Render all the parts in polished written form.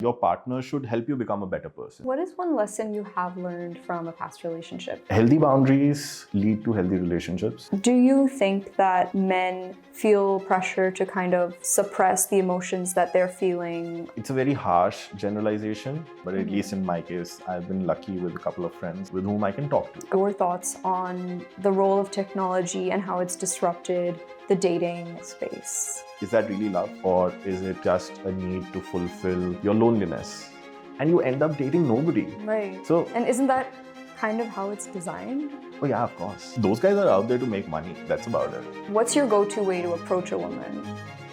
Your partner should help you become a better person. What is one lesson you have learned from a past relationship? Healthy boundaries lead to healthy relationships. Do you think that men feel pressure to kind of suppress the emotions that they're feeling? It's a very harsh generalization, but at least in my case, I've been lucky with a couple of friends with whom I can talk to. Your thoughts on the role of technology and how it's disrupted the dating space? Is that really love, or is it just a need to fulfill your loneliness? And you end up dating nobody. Right. So, and isn't that kind of how it's designed? oh yeah, of course. Those guys are out there to make money. That's about it. What's your go-to way to approach a woman?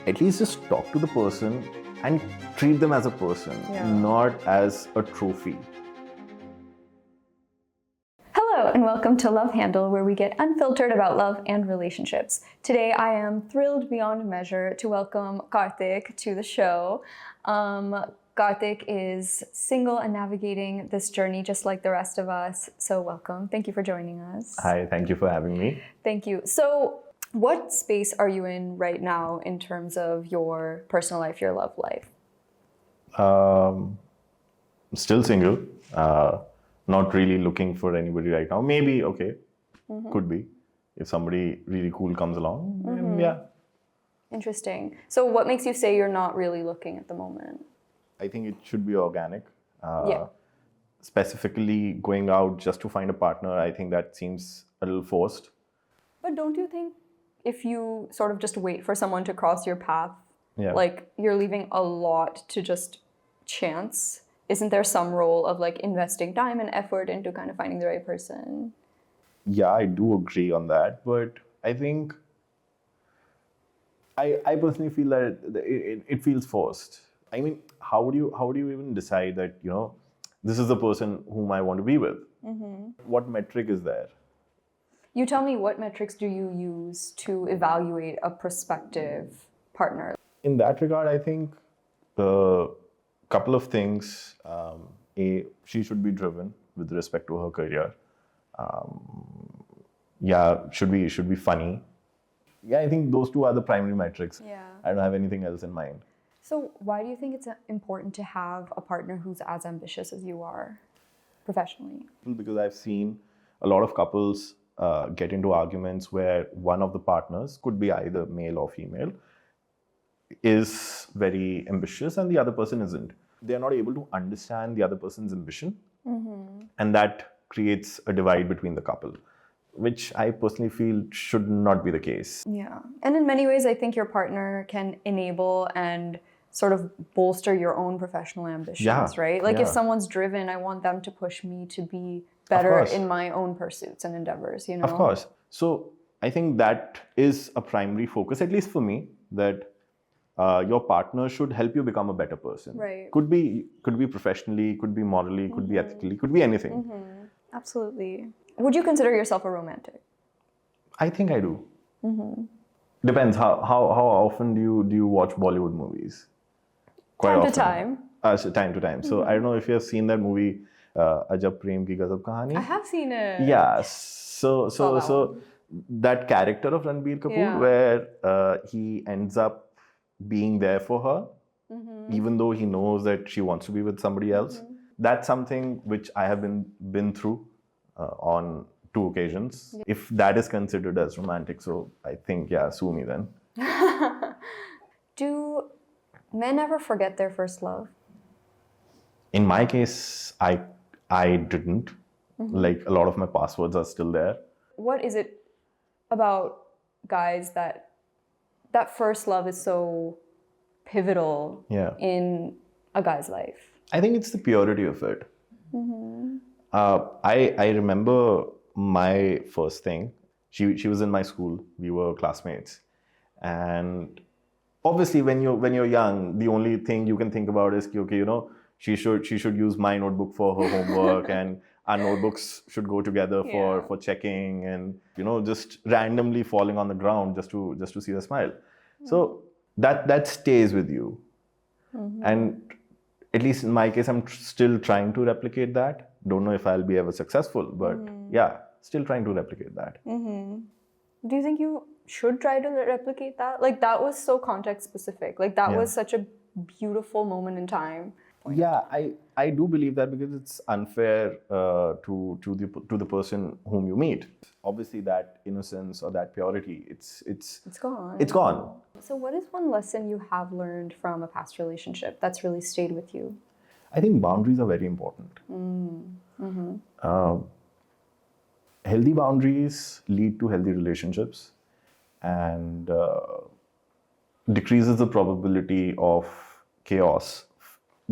At least just talk to the person and treat them as a person, not as a trophy. Hello and welcome to Love Handle, where we get unfiltered about love and relationships. Today I am thrilled beyond measure to welcome Karthik to the show. Karthik is single and navigating this journey just like the rest of us. So welcome. Thank you for joining us. Hi, thank you for having me. Thank you. So what space are you in right now in terms of your personal life, your love life? Still single. Not really looking for anybody right now. Maybe, okay, could be. If somebody really cool comes along, then yeah. Interesting. So what makes you say you're not really looking at the moment? I think it should be organic. Specifically going out just to find a partner, I think that seems a little forced. But don't you think if you sort of just wait for someone to cross your path, like you're leaving a lot to just chance? Isn't there some role of like investing time and effort into kind of finding the right person? Yeah, I do agree on that, but I think I personally feel that it feels forced. I mean, how do you even decide that, you know, this is the person whom I want to be with? What metric is there? You tell me, what metrics do you use to evaluate a prospective partner? In that regard, I think couple of things. She should be driven with respect to her career. Should be funny. Yeah, I think those two are the primary metrics. Yeah. I don't have anything else in mind. So why do you think it's important to have a partner who's as ambitious as you are professionally? Because I've seen a lot of couples get into arguments where one of the partners, could be either male or female, is very ambitious and the other person isn't. They're not able to understand the other person's ambition. And that creates a divide between the couple, which I personally feel should not be the case. Yeah. And in many ways, I think your partner can enable and sort of bolster your own professional ambitions, right? Like if someone's driven, I want them to push me to be better in my own pursuits and endeavors, you know? Of course. So I think that is a primary focus, at least for me, that your partner should help you become a better person. Right. Could be professionally, could be morally, could be ethically, could be anything. Absolutely. Would you consider yourself a romantic? I think I do. Depends. How often do you watch Bollywood movies? Quite time often. to time. So time to time. So I don't know if you have seen that movie, Ajab Prem Ki Gazab Kahani. I have seen it. Yeah. So that character of Ranbir Kapoor, where he ends up being there for her, even though he knows that she wants to be with somebody else. That's something which I have been through on 2 occasions. If that is considered as romantic, so I think, sue me then. Do men ever forget their first love? In my case, I didn't. Like, a lot of my passwords are still there. What is it about guys that first love is so pivotal in a guy's life? I think it's the purity of it. I remember my first thing. She was in my school. We were classmates, and obviously when you're young, the only thing you can think about is, okay, you know, she should use my notebook for her homework, and our notebooks should go together for checking, and, you know, just randomly falling on the ground just to see her smile. So that stays with you. And at least in my case, I'm still trying to replicate that. Don't know if I'll be ever successful, but still trying to replicate that. Do you think you should try to replicate that? Like, that was so context specific. Like, that was such a beautiful moment in time point. Yeah, I do believe that because it's unfair to the person whom you meet. Obviously, that innocence or that purity, It's gone. it's gone. So what is one lesson you have learned from a past relationship that's really stayed with you? I think boundaries are very important. Healthy boundaries lead to healthy relationships and decreases the probability of chaos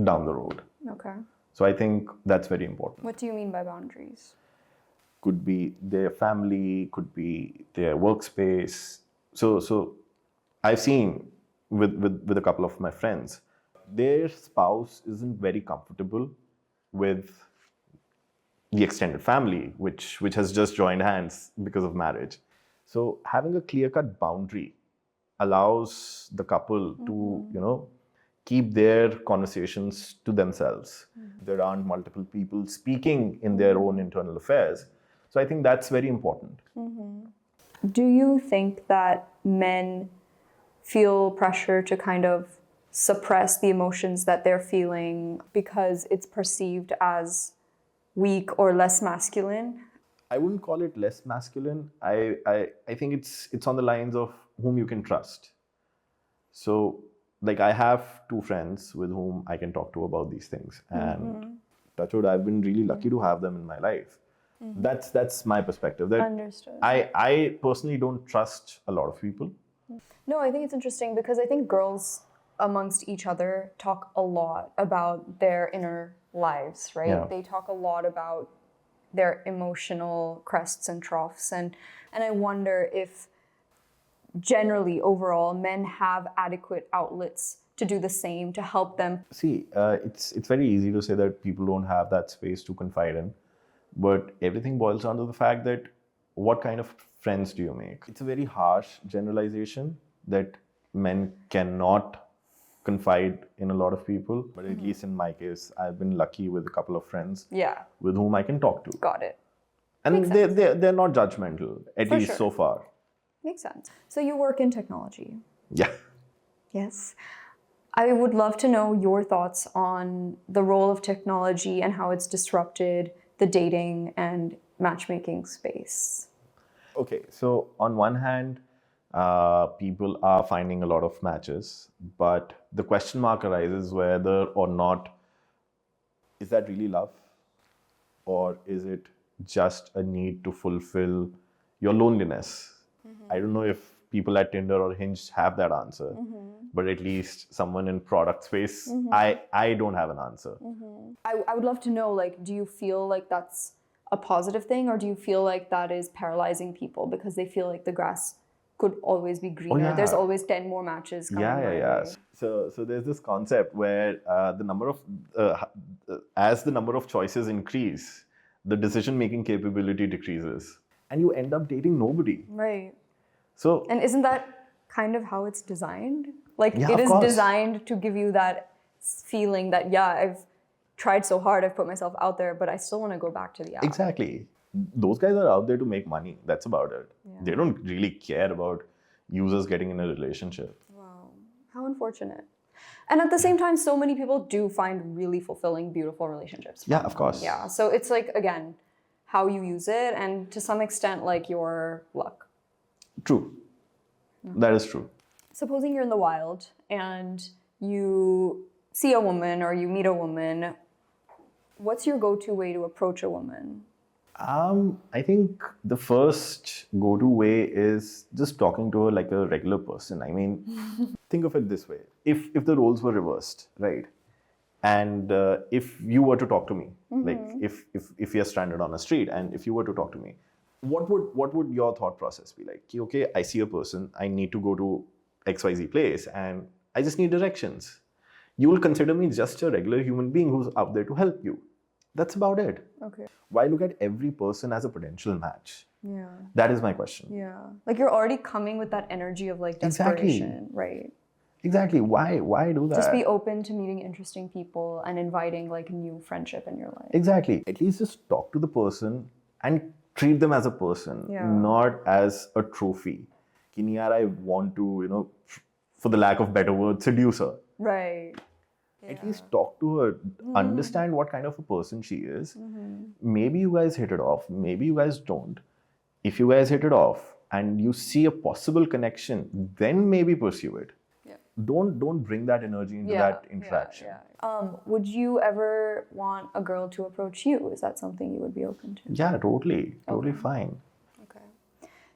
down the road. Okay. So I think that's very important. What do you mean by boundaries? Could be their family, could be their workspace. So I've seen with a couple of my friends, their spouse isn't very comfortable with the extended family, which has just joined hands because of marriage. So having a clear-cut boundary allows the couple to, keep their conversations to themselves. There aren't multiple people speaking in their own internal affairs. So I think that's very important. Do you think that men feel pressure to kind of suppress the emotions that they're feeling because it's perceived as weak or less masculine? I wouldn't call it less masculine. I think it's on the lines of whom you can trust. So, like, I have two friends with whom I can talk to about these things, and touch wood, I've been really lucky to have them in my life. That's my perspective. That Understood. I personally don't trust a lot of people. No, I think it's interesting because I think girls amongst each other talk a lot about their inner lives, right? Yeah. They talk a lot about their emotional crests and troughs, and I wonder if generally overall men have adequate outlets to do the same to help them. See, it's very easy to say that people don't have that space to confide in, but everything boils down to the fact that what kind of friends do you make? It's a very harsh generalization that men cannot confide in a lot of people, but at least in my case, I've been lucky with a couple of friends Yeah, with whom I can talk to. got it. And Makes sense. they're not judgmental, at For least sure. so far. Makes sense. So you work in technology. Yeah. Yes. I would love to know your thoughts on the role of technology and how it's disrupted the dating and matchmaking space. Okay, so on one hand, people are finding a lot of matches, but the question mark arises whether or not is that really love, or is it just a need to fulfill your loneliness? I don't know if people at Tinder or Hinge have that answer, but at least someone in product space, I don't have an answer. I would love to know, like, do you feel like that's a positive thing, or do you feel like that is paralyzing people because they feel like the grass could always be greener? yeah. There's always 10 more matches coming my way. So there's this concept where as the number of choices increase, the decision-making capability decreases, and you end up dating nobody. Right. So And isn't that kind of how it's designed? Like, Yeah, it of is course. designed to give you that feeling that, yeah, I've tried so hard, I've put myself out there, but I still want to go back to the app. exactly, those guys are out there to make money. That's about it. They don't really care about users getting in a relationship. Wow. How unfortunate. And at the same time, so many people do find really fulfilling, beautiful relationships. Yeah, from of them. course. Yeah. So it's like, again, how you use it, and to some extent, like your luck. True. That is true. Supposing you're in the wild and you see a woman or you meet a woman, what's your go-to way to approach a woman? I think the first go-to way is just talking to her like a regular person. I mean, think of it this way. If the roles were reversed, right? And if you were to talk to me, like if you're stranded on a street and if you were to talk to me, what would your thought process be like? Okay, I see a person, I need to go to XYZ place and I just need directions. You will consider me just a regular human being who's out there to help you. That's about it. Okay. Why look at every person as a potential match? Yeah. That is my question. Yeah. Like, you're already coming with that energy of like Exactly. desperation, right? Exactly. Why do that? Just be open to meeting interesting people and inviting like new friendship in your life. Exactly. At least just talk to the person and treat them as a person, Yeah. not as a trophy. Kiniyar, I want to, for the lack of better word, seduce her. Right. At least talk to her, understand what kind of a person she is. Maybe you guys hit it off, maybe you guys don't. If you guys hit it off and you see a possible connection, then maybe pursue it. Don't bring that energy into that interaction. Would you ever want a girl to approach you? Is that something you would be open to? Yeah, totally fine. Okay.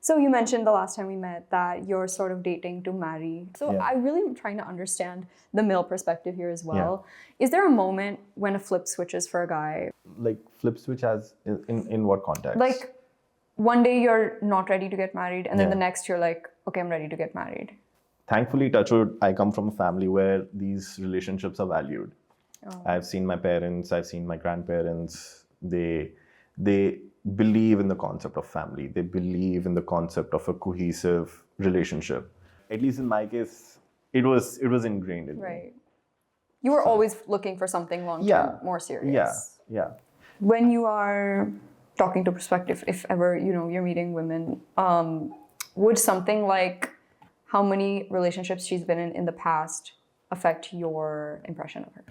So you mentioned the last time we met that you're sort of dating to marry. So I really am trying to understand the male perspective here as well. Is there a moment when a flip switches for a guy? Like flip switch as in what context? Like one day you're not ready to get married and then the next you're like, okay, I'm ready to get married. Thankfully, touch wood, I come from a family where these relationships are valued. I've seen my parents, I've seen my grandparents. They believe in the concept of family. They believe in the concept of a cohesive relationship. At least in my case, it was ingrained in me. Right. You were always looking for something long-term, more serious. Yeah. When you are talking to prospective, if ever, you're meeting women, would something like how many relationships she's been in the past affect your impression of her?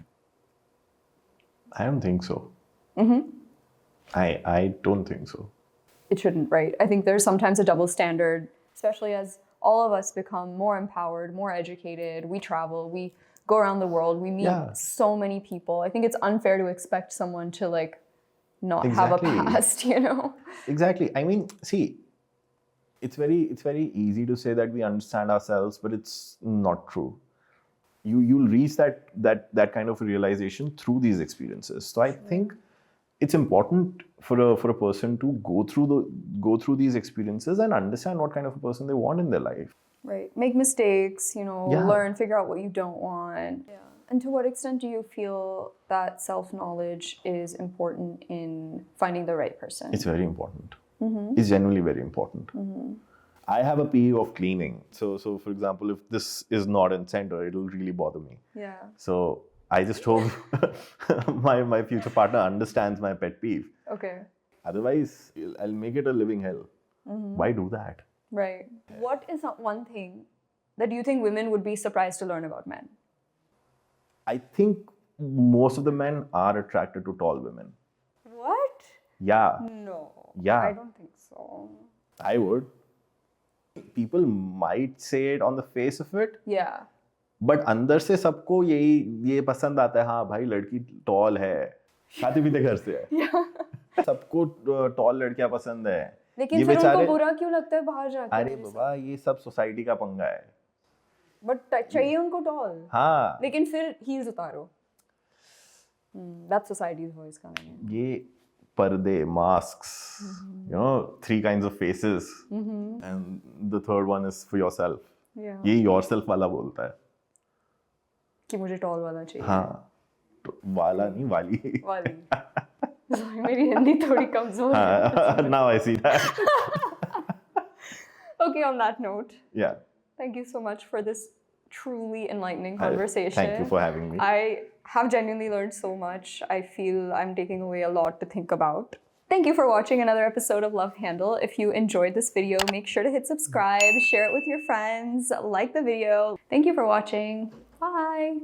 I don't think so. I don't think so. It shouldn't, right? I think there's sometimes a double standard, especially as all of us become more empowered, more educated. We travel, we go around the world, we meet so many people. I think it's unfair to expect someone to not have a past, Exactly. I mean, see, it's very easy to say that we understand ourselves, but it's not true. You'll reach that kind of realization through these experiences. So I think it's important for a person to go through these experiences and understand what kind of a person they want in their life. Right. Make mistakes, learn, figure out what you don't want. Yeah. And to what extent do you feel that self-knowledge is important in finding the right person? It's very important. It's genuinely very important. I have a PE of cleaning. So for example, if this is not in center, it'll really bother me. Yeah. So I just hope my future partner understands my pet peeve. Okay. Otherwise, I'll make it a living hell. Why do that? Right. What is one thing that you think women would be surprised to learn about men? I think most of the men are attracted to tall women. What? Yeah. No. Yeah. I don't think so. I would. People might say it on the face of it. Yeah. But अंदर से सबको ये पसंद आता है, हाँ भाई लड़की टॉल है, खाते पीते घर से है। सबको टॉल लड़कियां पसंद है। लेकिन फिर उनको बुरा क्यों लगता है बाहर जाके? अरे बाबा, ये सब सोसाइटी का पंगा है। बट चाहिए उनको टॉल। हाँ। लेकिन फिर हील्स उतारो। That's society's voice coming in. ये पर्दे, masks, 3 kinds of faces, and the third one is for yourself. Yeah. ये yourself वाला बोलता है कि मुझे टॉल वाला चाहिए। हाँ, वाला नहीं, वाली। वाली। Sorry, मेरी हिंदी थोड़ी कमजोर है। Now I see that. Okay, on that note. Yeah. Thank you so much for this truly enlightening conversation. Thank you for having me. I have genuinely learned so much. I feel I'm taking away a lot to think about. Thank you for watching another episode of Love Handle. If you enjoyed this video, make sure to hit subscribe, share it with your friends, like the video. Thank you for watching. Bye.